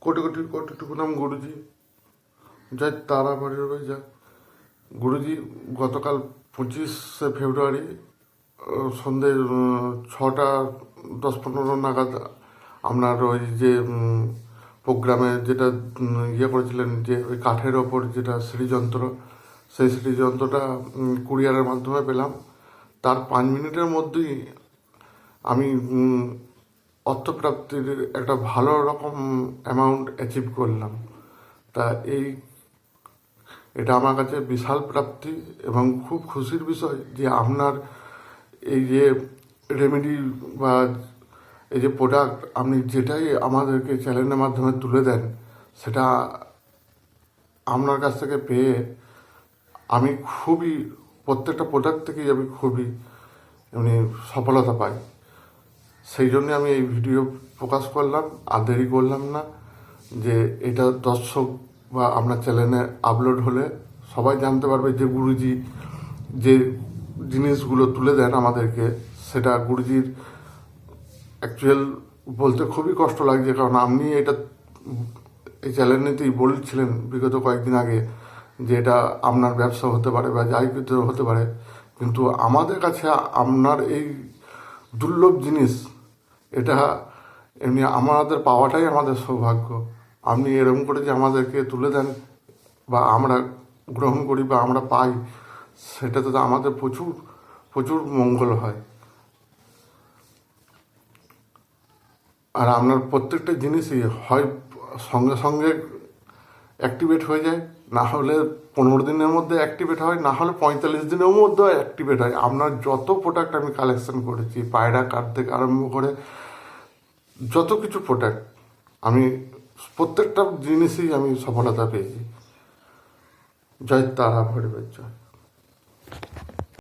কোটি কোটি কোটিটুকু নাম গুরুজি, জয় তারা ভৈরবে জয়। গুরুজি গতকাল 25শে ফেব্রুয়ারি সন্ধ্যে 6টা 10-15 নাগাদ আপনার ওই যে প্রোগ্রামে যেটা ইয়ে করেছিলেন, যে ওই কাঠের ওপর যেটা শ্রীযন্ত্র, সেই শ্রীযন্ত্রটা কুরিয়ারের মাধ্যমে পেলাম। তার 5 মিনিটের মধ্যেই আমি অর্থপ্রাপ্তির একটা ভালো রকম অ্যামাউন্ট অ্যাচিভ করলাম। তা এটা আমার কাছে বিশাল প্রাপ্তি এবং খুব খুশির বিষয় যে আপনার এই যে রেমেডি বা এই যে প্রোডাক্ট আপনি যেটাই আমাদেরকে চ্যানেলের মাধ্যমে তুলে দেন, সেটা আপনার কাছ থেকে পেয়ে আমি খুবই, প্রত্যেকটা প্রোডাক্ট থেকেই আমি খুবই এমনি সফলতা পাই। সেই জন্যে আমি এই ভিডিও প্রকাশ করলাম, আর দেরি করলাম না, যে এটা দর্শক বা আপনার চ্যানেলে আপলোড হলে সবাই জানতে পারবে যে গুরুজি যে জিনিসগুলো তুলে দেন আমাদেরকে, সেটা গুরুজির অ্যাকচুয়াল বলতে খুবই কষ্ট লাগছে। কারণ আপনি এটা এই চ্যানেলটিতেই বলছিলেন বিগত কয়েকদিন আগে যে এটা আপনার ব্যবসা হতে পারে বা যাই কিছু হতে পারে, কিন্তু আমাদের কাছে আপনার এই দুর্লভ জিনিস, এটা এমনি আমাদের পাওয়াটাই আমাদের সৌভাগ্য। আপনি এরকম করে যে আমাদেরকে তুলে দেন বা আমরা গ্রহণ করি বা আমরা পাই, সেটাতে তো আমাদের প্রচুর প্রচুর মঙ্গল হয়। আর আপনার প্রত্যেকটা জিনিসই হয় সঙ্গে সঙ্গে অ্যাক্টিভেট হয়ে যায়, না হলে 15 দিনের মধ্যে অ্যাক্টিভেট হয়, না হলে 45 দিনের মধ্যেও অ্যাক্টিভেট হয়। আপনার যত প্রোডাক্ট আমি কালেকশন করেছি, পায়রা কার্ড থেকে আরম্ভ করে যত কিছু প্রোডাক্ট, আমি প্রত্যেকটা জিনিসই আমি সফলতা পেয়েছি। জয় তারা ভৈরবের জয়।